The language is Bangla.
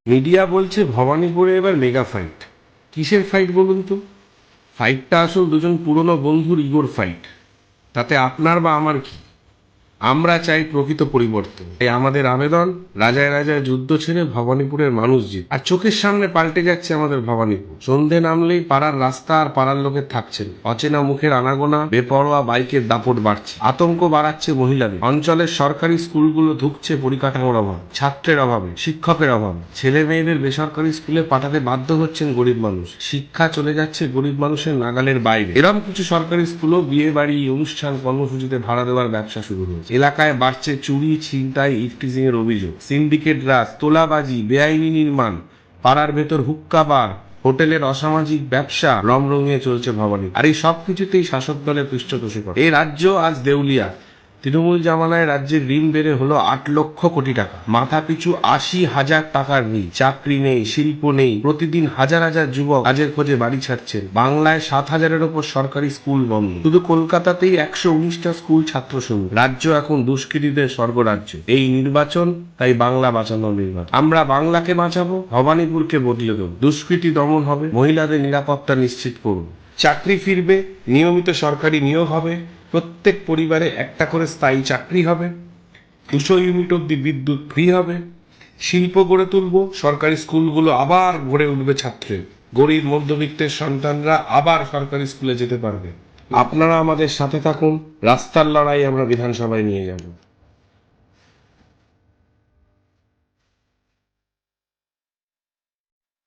মিডিয়া বলছে ভবানীপুরে এবার মেগা ফাইট। কিসের ফাইট বলুন তো? ফাইটটা আসল দুজন পুরনো বন্ধুর ইগোর ফাইট। তাতে আপনার বা আমার কি? আমরা চাই প্রকৃত পরিবর্তন। এই আমাদের আবেদন, রাজায় রাজায় যুদ্ধ ছেড়ে ভবানীপুরের মানুষ জিত। আর চোখের সামনে পাল্টে যাচ্ছে আমাদের ভবানীপুর। সন্ধে নামলেই পাড়ার রাস্তা আর পাড়ার লোকের থাকছেন, অচেনা মুখের আনাগোনা, বেপরোয়া বাইকের দাপট বাড়ছে, আতঙ্ক বাড়াচ্ছে মহিলাদের। অঞ্চলের সরকারি স্কুলগুলো ধুঁকছে পরিকাঠামোর অভাব, ছাত্রের অভাবে, শিক্ষকের অভাবে। ছেলে মেয়েদের বেসরকারি স্কুলে পাঠাতে বাধ্য হচ্ছেন গরিব মানুষ। শিক্ষা চলে যাচ্ছে গরিব মানুষের নাগালের বাইরে। এরকম কিছু সরকারি স্কুলও বিয়ে বাড়ি, অনুষ্ঠান, কর্মসূচিতে ভাড়া দেওয়ার ব্যবসা শুরু হয়েছে। এলাকায় বাড়ছে চুরি, ছিনতাই, ইফটিজিং এর অভিযোগ, সিন্ডিকেট রাজ, তোলাবাজি, বেআইনি নির্মাণ, পাড়ার ভেতর হুক্কা বার, হোটেলের অসামাজিক ব্যবসা রমরমিয়ে চলছে ভবানী। আর এই সব কিছুতেই শাসক দলের পৃষ্ঠপোষকতা। এই রাজ্য আজ দেউলিয়া। তৃণমূল জামানায় রাজ্যের ঋণ বেড়ে হলো 8 লক্ষ কোটি টাকা। মাথা পিছু 80,000 টাকার ঋণ। চাকরি নেই, শিল্প নেই, প্রতিদিন হাজার হাজার যুবক কাজের খোঁজে বাড়ি ছাড়ছেন। বাংলায় 7,000-এর ওপর সরকারি স্কুল বন্ধ। শুধু কলকাতাতেই 119টা স্কুল ছাত্র শূন্য। রাজ্য এখন দুষ্কৃতীদের স্বর্গরাজ্য। এই নির্বাচন তাই বাংলা বাঁচানোর নির্বাচন। আমরা বাংলাকে বাঁচাবো, ভবানীপুরকে বদলে দেবো। দুষ্কৃতী দমন হবে, মহিলাদের নিরাপত্তা নিশ্চিত করুন। চাকরি ফিরবে, নিয়মিত সরকারি নিয়োগ হবে, প্রত্যেক পরিবারে একটা করে স্থায়ী চাকরি হবে, 200 ইউনিট অব্দি বিদ্যুৎ ফ্রি হবে, শিল্প গড়ে তুলব, সরকারি স্কুলগুলো আবার গড়ে উঠবে ছাত্রে, গরিব মধ্যবিত্তের সন্তানরা আবার সরকারি স্কুলে যেতে পারবে। আপনারা আমাদের সাথে থাকুন, রাস্তার লড়াই আমরা বিধানসভায় নিয়ে যাব।